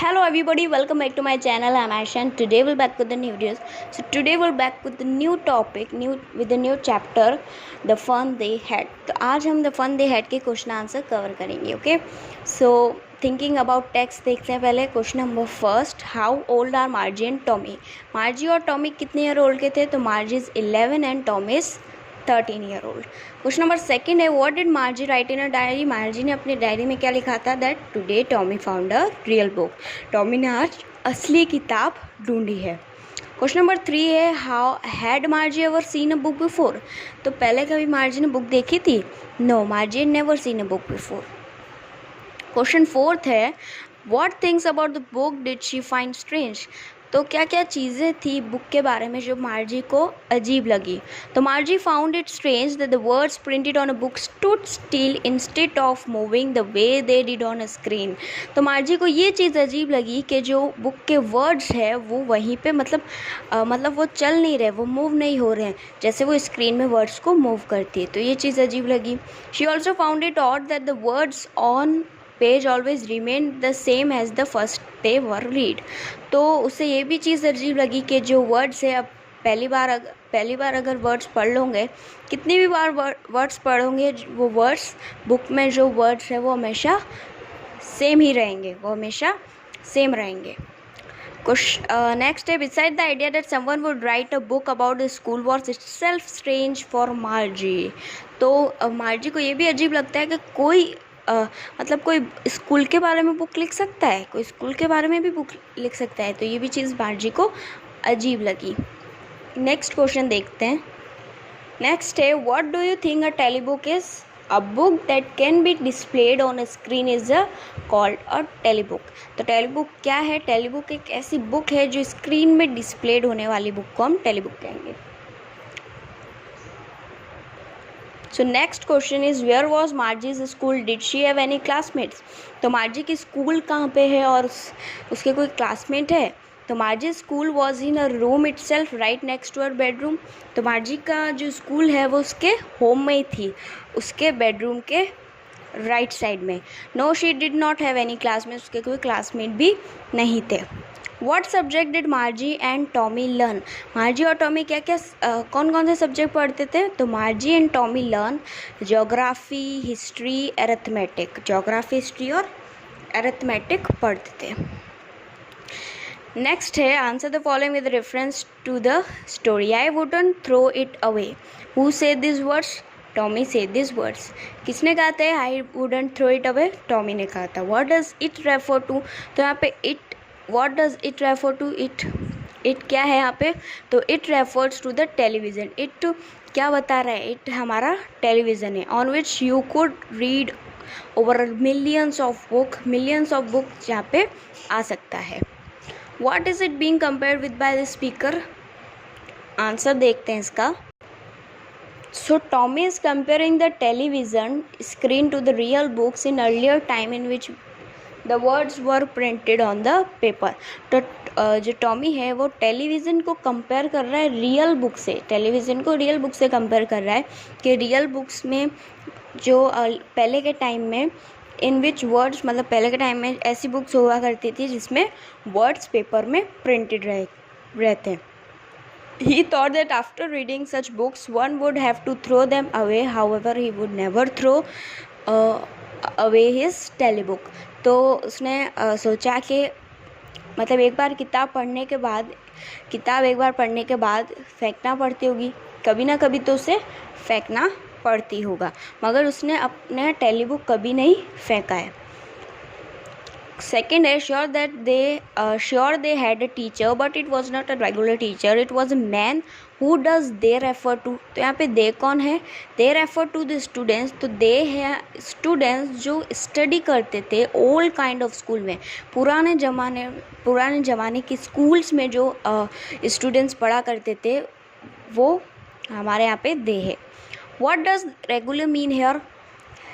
Hello everybody, welcome back to my channel. I'm Ash and today we'll back with the new videos. So today we'll back with the new topic, with the new chapter, the fun they had. तो आज हम the fun they had के question answer cover करेंगे. Okay, so thinking about text देखते हैं पहले. Question number first, how old are Margie and Tommy. Margie और Tommy कितने ईयर ओल्ड के थे? तो Margie is 11 and Tommy is 13 year old. Question number second है, what did Margie write in a diary. Margie ने अपनी diary में क्या लिखा था? That today Tommy found a real book. Tommy ने आज असली किताब ढूंढी है. क्वेश्चन नंबर 3 है, how had Margie ever seen a book before. तो पहले कभी मार्जी ने बुक देखी थी? No, Margie had never seen a book before. Question 4 है, what things about the book did she find strange. तो क्या क्या चीज़ें थी बुक के बारे में जो मार्जी को अजीब लगी. तो मार्जी found it strange that the words printed on a book stood still instead of moving the way they did on a screen. तो मार्जी को ये चीज़ अजीब लगी कि जो बुक के वर्ड्स है वो वहीं पे मतलब वो चल नहीं रहे, वो मूव नहीं हो रहे हैं जैसे वो स्क्रीन में वर्ड्स को मूव करती है. तो ये चीज़ अजीब लगी. She also found it odd that the words on page always remain the same as the first they were read. तो उसे ये भी चीज़ अजीब लगी कि जो वर्ड्स है, अब पहली बार अगर वर्ड्स पढ़ लोगे, कितनी भी बार वर्ड्स पढ़ोगे, वो वर्ड्स बुक में जो वर्ड्स है वो हमेशा सेम ही रहेंगे, वो हमेशा सेम रहेंगे. नेक्स्ट है, beside the idea that someone would write a book about the school was itself strange for मार्जी. तो मार्जी को ये भी अजीब लगता है कि कोई कोई स्कूल के बारे में बुक लिख सकता है, कोई स्कूल के बारे में भी बुक लिख सकता है. तो ये भी चीज़ मार्जी को अजीब लगी. नेक्स्ट क्वेश्चन देखते हैं. नेक्स्ट है, what do you think a telebook is. A book that can be displayed on a screen is called a telebook. तो टेलीबुक क्या है? टेलीबुक एक ऐसी बुक है जो स्क्रीन में डिस्प्लेड होने वाली बुक को हम टेलीबुक कहेंगे. So next question is, where was Margie's school, did she have any classmates. तो मार्जी की स्कूल कहाँ पे है और उसके कोई क्लासमेट है? तो Margie school was in a room itself right next to her bedroom. तो मार्जी का जो स्कूल है वो उसके होम में ही थी, उसके बेडरूम के राइट साइड में. No, she did not have any classmates. उसके कोई क्लासमेट भी नहीं थे. What subject did Margie and Tommy learn. Margie और टॉमी क्या क्या कौन कौन से सब्जेक्ट पढ़ते थे? तो Margie and Tommy learn geography, history, arithmetic. Geography, history और अरिथमेटिक पढ़ते थे. नेक्स्ट है, answer the following with reference to the story. I wouldn't throw it away. Who said this words? Tommy said this words. किसने कहा था I wouldn't throw it away? Tommy ने कहा था. What does it refer to. तो यहाँ पे it, what does it refer to. It क्या है यहाँ पे? तो it refers to the television. It क्या बता रहा है? इट हमारा टेलीविज़न है, on which you could read over millions of book जहाँ पे आ सकता है. What is it being compared with by the speaker. Answer देखते हैं इसका. So Tommy is comparing the television screen to the real books in earlier time in which the words were printed on the paper. तो जो Tommy है वो television को compare कर रहा है रियल बुक से. टेलीविज़न को रियल बुक से कंपेयर कर रहा है कि रियल बुक्स में जो पहले के टाइम में इन विच वर्ड्स, मतलब पहले के टाइम में ऐसी बुक्स हुआ करती थी जिसमें वर्ड्स पेपर में प्रिंटेड रहते हैं. He thought that after reading such books, one would have to throw them away. However, he would never throw away his telebook. तो उसने सोचा कि मतलब एक बार किताब एक बार पढ़ने के बाद फेंकना पड़ती होगी, कभी ना कभी तो उसे फेंकना पड़ती होगा, मगर उसने अपने टेलीबुक कभी नहीं फेंका है. Second है, sure they had a teacher but it was not a regular teacher. It was a man. Who does they refer to. तो यहाँ पे they कौन है? They refer to the students. तो they है students जो स्टडी करते थे old kind of school में, पुराने ज़माने की स्कूल्स में जो स्टूडेंट्स पढ़ा करते थे वो हमारे यहाँ पे they है. What does regular mean here?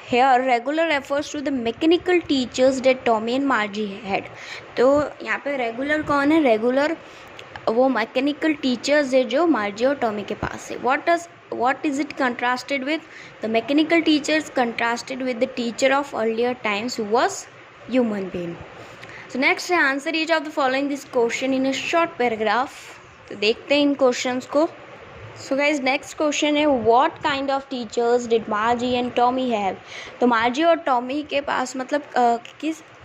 Here regular refers to the mechanical teachers that Tommy and Margie had. तो यहाँ पे रेगुलर कौन है? रेगुलर वो मैकेनिकल टीचर्स है जो मार्जी और टॉमी के पास है. what is it contrasted with? The mechanical teachers contrasted with the teacher of earlier times who was human being. So next है answer each of the following this question in a short paragraph. तो देखते हैं इन questions को। So guys next question है what kind of teachers did Margie and Tommy have. तो Margie और Tommy के पास मतलब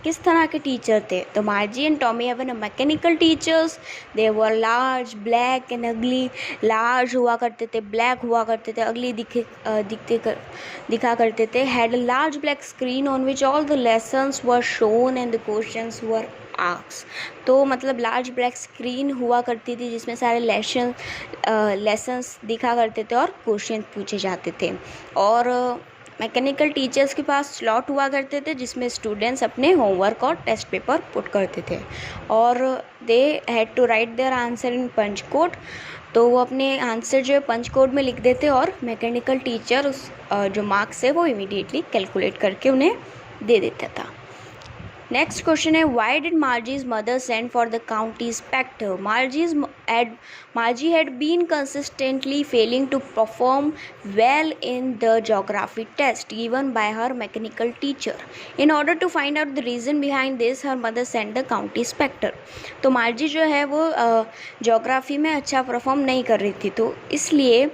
किस तरह के टीचर थे। तो Margie and Tommy have an mechanical teachers, they were large black and अगली। लार्ज हुआ करते थे, ब्लैक हुआ करते थे, अगली दिखा करते थे। Had a large black screen on which all the lessons were shown and the questions were asked. तो मतलब लार्ज ब्लैक स्क्रीन हुआ करती थी जिसमें सारे लेसन्स दिखा करते थे और क्वेश्चन पूछे जाते थे। और मैकेनिकल टीचर्स के पास स्लॉट हुआ करते थे जिसमें स्टूडेंट्स अपने होमवर्क और टेस्ट पेपर पुट करते थे और they had to write their answer in punch code. तो वो अपने आंसर जो है पंच कोड में लिख देते और मैकेनिकल टीचर उस जो मार्क्स है वो इमीडिएटली कैलकुलेट करके उन्हें दे देता था। नेक्स्ट क्वेश्चन है why did Margie's mother send for the county inspector. Margie had been consistently failing to perform well in the geography test given by her mechanical teacher. In order to find out the reason behind this her mother send the county inspector. तो Margie जो है वो geography में अच्छा perform नहीं कर रही थी, तो इसलिए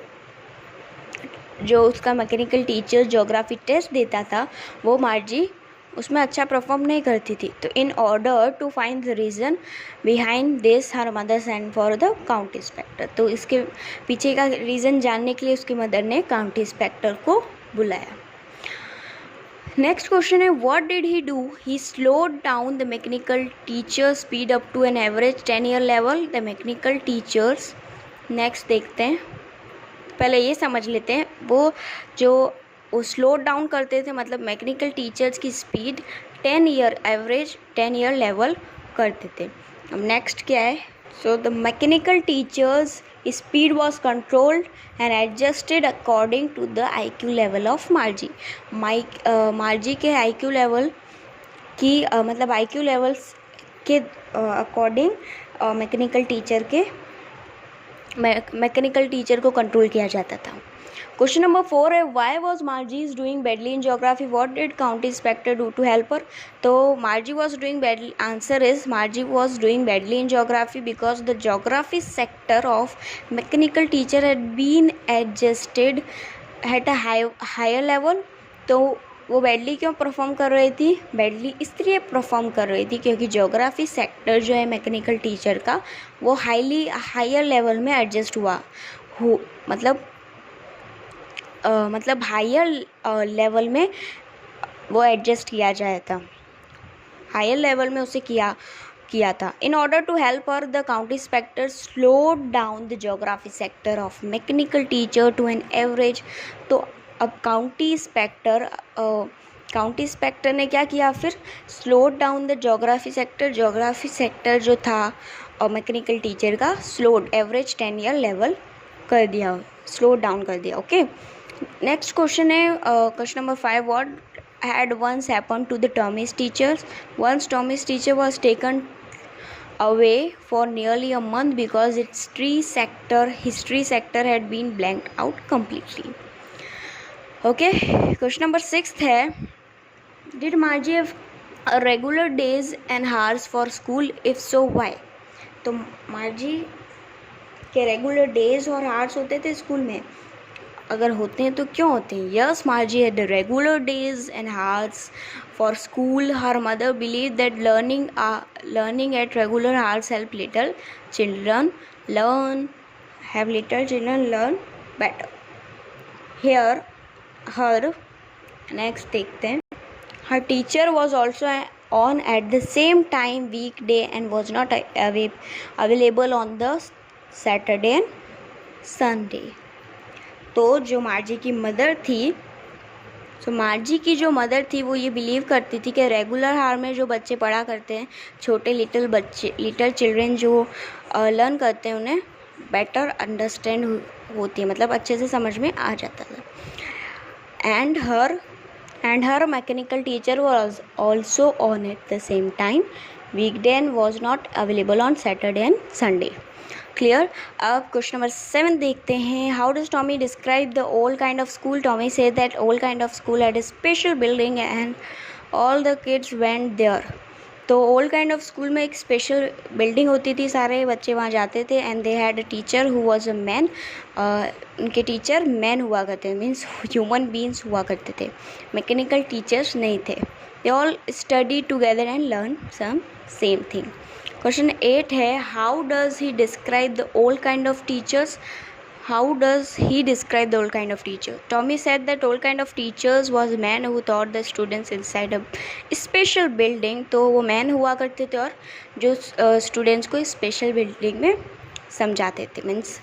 जो उसका मैकेनिकल टीचर ज्योग्राफी टेस्ट देता था वो मार्जी उसमें अच्छा परफॉर्म नहीं करती थी। तो in order to find the reason behind this her mother send for the county inspector. तो इसके पीछे का रीज़न जानने के लिए उसकी मदर ने काउंटी इंस्पेक्टर को बुलाया। नेक्स्ट क्वेश्चन है what did he do. He slowed down the mechanical teacher speed up to an average 10-year level. The mechanical teachers, next देखते हैं, पहले ये समझ लेते हैं वो स्लो डाउन करते थे मतलब मैकेनिकल टीचर्स की स्पीड 10-year लेवल करते थे। अब नेक्स्ट क्या है, so the mechanical teachers speed was controlled and adjusted according to the IQ level of Margie. Margie के IQ लेवल की मतलब IQ लेवल्स के अकॉर्डिंग मैकेनिकल टीचर को कंट्रोल किया जाता था। क्वेश्चन नंबर 4 है why was Margie is doing badly in geography, what did county inspector do to help her. तो मार्जी was doing badly, answer is Margie was doing badly in geography because the geography sector of mechanical teacher had been adjusted at a higher level. तो वो badly क्यों perform कर रही थी, badly इसलिए perform कर रही थी क्योंकि जोग्राफी सेक्टर जो है मैकेनिकल टीचर का वो हायर लेवल में एडजस्ट हुआ मतलब हायर लेवल में वो एडजस्ट किया जाया था, हायर लेवल में उसे किया था। In order to help her the county inspector slow down the geography sector of mechanical teacher to an average. तो अब काउंटी इंस्पेक्टर ने क्या किया, फिर slow down the geography sector जो था और मैकेनिकल टीचर का एवरेज 10-year लेवल कर दिया, स्लो डाउन कर दिया। ओके, नेक्स्ट क्वेश्चन है question number 5 what had once happened to the Tommy's teachers. Once Tommy's teacher was taken away for nearly a month because its history sector had been blanked out completely. Okay, question number 6 है did Margie have a regular days and hours for school? If so, why? तो मार्जी के regular days और hours होते थे school में, अगर होते हैं तो क्यों होते हैं। Yes, Margie had regular days and hours for school. Her mother believe that learning at regular hours help little children learn better. Here her, next देखते हैं, her teacher was also on at the same time weekday and was not available on the Saturday and Sunday. तो जो मार्जी की mother थी, वो ये believe करती थी कि रेगुलर हार में जो बच्चे पढ़ा करते हैं, छोटे लिटिल चिल्ड्रन जो लर्न करते हैं, उन्हें बेटर अंडरस्टैंड होती है, मतलब अच्छे से समझ में आ जाता था। And her mechanical teacher was also on at the same time weekday and was not available on Saturday and Sunday. Clear. अब क्वेश्चन नंबर 7 देखते हैं, how does Tommy describe the old kind of school. Tommy said that old kind of school had a special building and all the kids went there. तो old kind of school में एक special building होती थी, सारे बच्चे वहाँ जाते थे and they had a teacher who was a man. उनके टीचर मैन हुआ करते मीन्स ह्यूमन बीइंग्स हुआ करते थे, मैकेनिकल टीचर्स नहीं थे। They all study together and learn some same thing. Question 8 है, how does he describe the old kind of teachers? How does he describe the old kind of teacher? Tommy said that old kind of teachers was man who taught the students inside a special building. तो वो man हुआ करते थे और जो students को special building में समझाते थे, मीन्स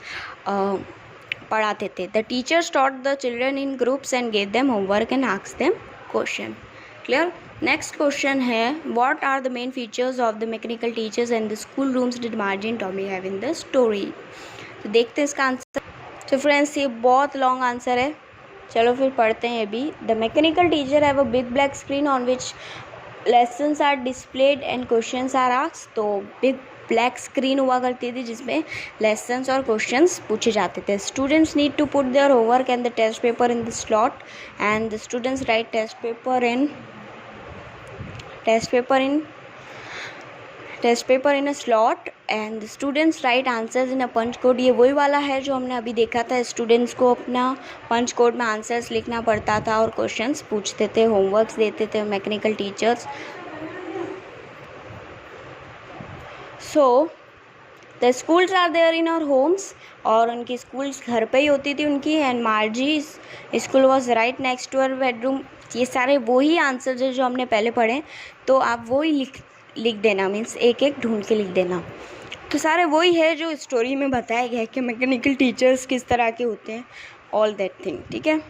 पढ़ाते थे। The teachers taught the children in groups and gave them homework and asked them question. Clear? Next question है, what are the main features of the mechanical teachers and the school rooms did Margie and Tommy have in the story? तो देखते हैं इसका answer. तो friends ये बहुत long answer है, चलो फिर पढ़ते हैं ये भी। The mechanical teacher have a big black screen on which lessons are displayed and questions are asked. तो बिग ब्लैक स्क्रीन हुआ करती थी जिसमें लेसन्स और क्वेश्चंस पूछे जाते थे। Students need to put their homework and the test paper in the slot and the students write test paper in a slot and students write answers in a punch code. ये वही वाला है जो हमने अभी देखा था, स्टूडेंट्स को अपना पंच कोड में आंसर्स लिखना पड़ता था और क्वेश्चंस पूछते थे, होमवर्क्स देते थे mechanical teachers. So the schools are there in our homes, और उनकी स्कूल्स घर पे ही होती थी उनकी। And Margie school was right next to her bedroom. ये सारे वही आंसर्स है जो हमने पहले पढ़े, तो आप वही लिख देना, मीन्स एक एक ढूंढ के लिख देना। तो सारे वही है जो स्टोरी में बताया गया है कि मैकेनिकल टीचर्स किस तरह के होते हैं, ऑल दैट थिंग, ठीक है।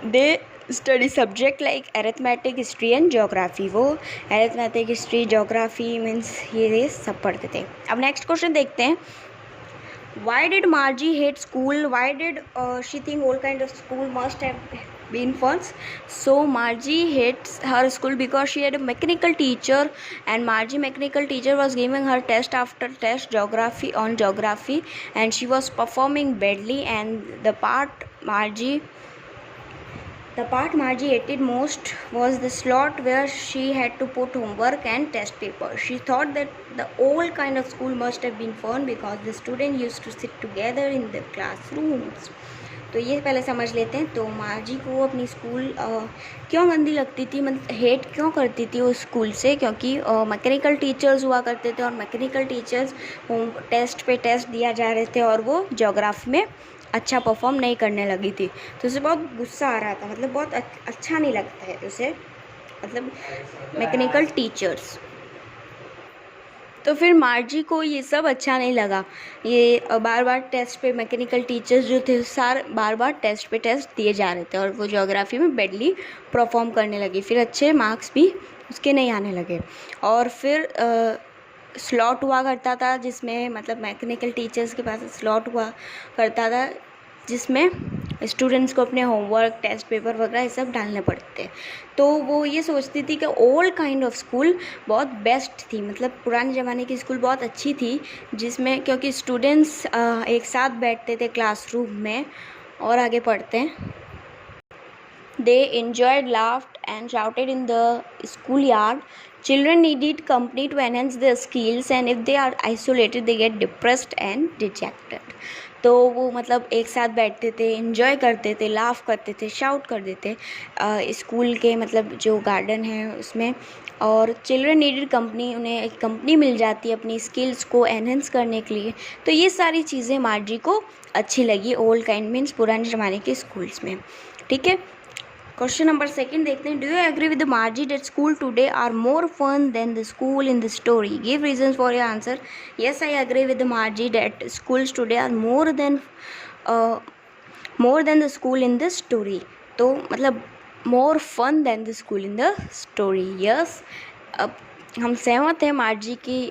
They study subject like arithmetic, history and geography. वो अरिथमेटिक, हिस्ट्री, जोग्राफी मीन्स ये सब पढ़ते थे। अब नेक्स्ट क्वेश्चन देखते हैं। Why did Margie hate school? Why did she think all kind of school must have been fun? So Margie hates her school because she had a mechanical teacher, and Margie mechanical teacher was giving her test after test geography, and she was performing badly. And the part Margie hated most was the slot where she had to put homework and test paper. She thought that the old kind of school must have been fun because the students used to sit together in the classrooms. तो ये पहले समझ लेते हैं। तो मार्जी को अपनी school क्यों गंदी लगती थी, मतलब हेट क्यों करती थी उस स्कूल से? क्योंकि मैकेनिकल टीचर्स हुआ करते थे और मैकेनिकल टीचर्स टेस्ट पे टेस्ट दिया जा रहे थे और वो ज्योग्राफी में अच्छा परफॉर्म नहीं करने लगी थी। तो उसे बहुत गुस्सा आ रहा था, मतलब बहुत अच्छा नहीं लगता है उसे, मतलब मैकेनिकल टीचर्स। तो फिर मार्जी को ये सब अच्छा नहीं लगा। ये बार बार टेस्ट पे मैकेनिकल टीचर्स जो थे बार बार टेस्ट पे टेस्ट दिए जा रहे थे और वो ज्योग्राफी में बैडली परफॉर्म करने लगी। फिर अच्छे मार्क्स भी उसके नहीं आने लगे। और फिर स्लॉट हुआ करता था जिसमें, मतलब मैकेनिकल टीचर्स के पास स्लॉट हुआ करता था जिसमें स्टूडेंट्स को अपने होमवर्क, टेस्ट पेपर वगैरह ये सब डालने पड़ते थे। तो वो ये सोचती थी कि ओल्ड काइंड ऑफ स्कूल बहुत बेस्ट थी, मतलब पुराने ज़माने की स्कूल बहुत अच्छी थी, जिसमें क्योंकि स्टूडेंट्स एक साथ बैठते थे क्लासरूम में और आगे पढ़ते हैं। They enjoyed, laughed and shouted in the schoolyard. Children needed company to enhance their skills, and if they are isolated, they get depressed and dejected. तो वो मतलब एक साथ बैठते थे, इन्जॉय करते थे, लाफ करते थे, शाउट करते थे स्कूल के मतलब जो गार्डन है उसमें। और चिल्ड्रन नीडेड कंपनी, उन्हें एक कंपनी मिल जाती है अपनी स्किल्स को एनहेंस करने के लिए। तो ये सारी चीज़ें मार्जी को अच्छी लगी ओल्ड काइंड मीन्स पुराने ज़माने के स्कूल्स में, ठीक है। क्वेश्चन नंबर 2 देखते हैं। Do you agree with Margie that school today are more fun than the school in the story? Give reasons for your answer. Yes, I agree with Margie that schools today are more than the school in the story. तो मतलब more fun than the school in the story. Yes, अब हम सहमत हैं Margie की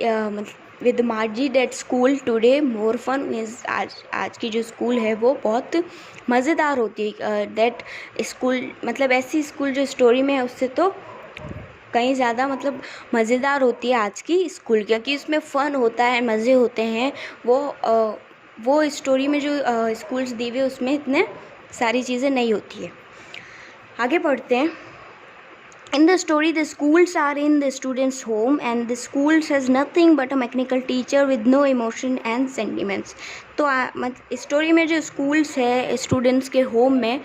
with Margie that school today more fun means आज की जो स्कूल है वो बहुत मज़ेदार होती है। दैट स्कूल मतलब ऐसी स्कूल जो स्टोरी में है उससे तो कहीं ज़्यादा मतलब मज़ेदार होती है आज की स्कूल, क्योंकि उसमें फ़न होता है, मज़े होते हैं। वो स्टोरी में जो स्कूल्स दी हुई उसमें इतने सारी चीज़ें नहीं होती है। आगे पढ़ते हैं। In the story, the schools are in the students' home and the schools has nothing but a mechanical teacher with no emotion and sentiments. तो स्टोरी में जो स्कूल्स है स्टूडेंट्स के होम में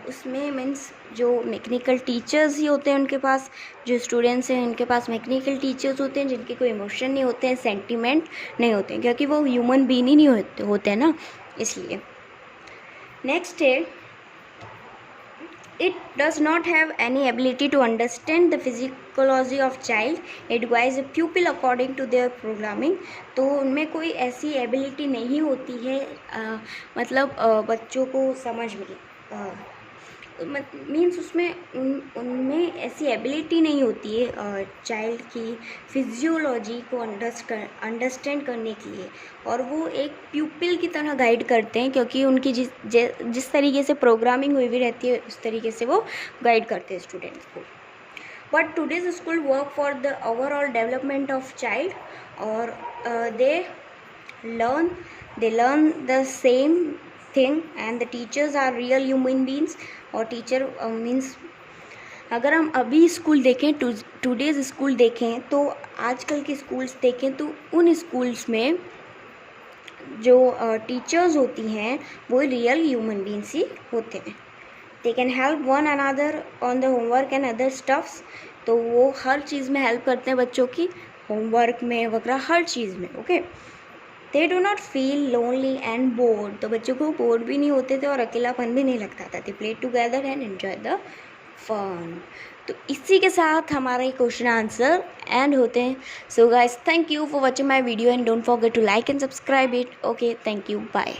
उसमें मीन्स जो मैकेनिकल टीचर्स ही होते हैं उनके पास, जो स्टूडेंट्स हैं उनके पास मैकेनिकल टीचर्स होते हैं जिनके कोई इमोशन नहीं होते हैं, सेंटिमेंट नहीं होते हैं, क्योंकि वो ह्यूमन बीइंग ही नहीं होते हैं ना, इसलिए। नेक्स्ट है, it does not have any ability to understand the physiology of child. It guides a pupil according to their programming. तो उनमें कोई ऐसी एबिलिटी नहीं होती है मतलब बच्चों को समझ में मीन्स उसमें उनमें ऐसी एबिलिटी नहीं होती है चाइल्ड की फिजियोलॉजी को अंडरस्टैंड करने के लिए, और वो एक प्यूपिल की तरह गाइड करते हैं, क्योंकि उनकी जिस तरीके से प्रोग्रामिंग हुई भी रहती है उस तरीके से वो गाइड करते हैं स्टूडेंट्स को। But today's school work for the overall development of child, और they learn the same thing and the teachers are real human beings. और टीचर मीन्स अगर हम अभी स्कूल देखें, टुडेज स्कूल देखें, तो आजकल के स्कूल्स देखें तो उन स्कूल्स में जो टीचर्स होती हैं वो रियल ह्यूमन बीइंग्स ही होते हैं। They can help one another on the homework and other stuffs. तो वो हर चीज़ में हेल्प करते हैं बच्चों की, होमवर्क में वगैरह हर चीज़ में। Okay, they do not feel lonely and board. तो बच्चों को बोर्ड भी नहीं होते थे और अकेलापन भी नहीं लगता था। They play together and enjoy the fun. तो इसी के साथ हमारा ये क्वेश्चन आंसर एंड होते हैं। So guys, thank you for watching my video and don't forget to like and subscribe it. Okay, thank you, bye.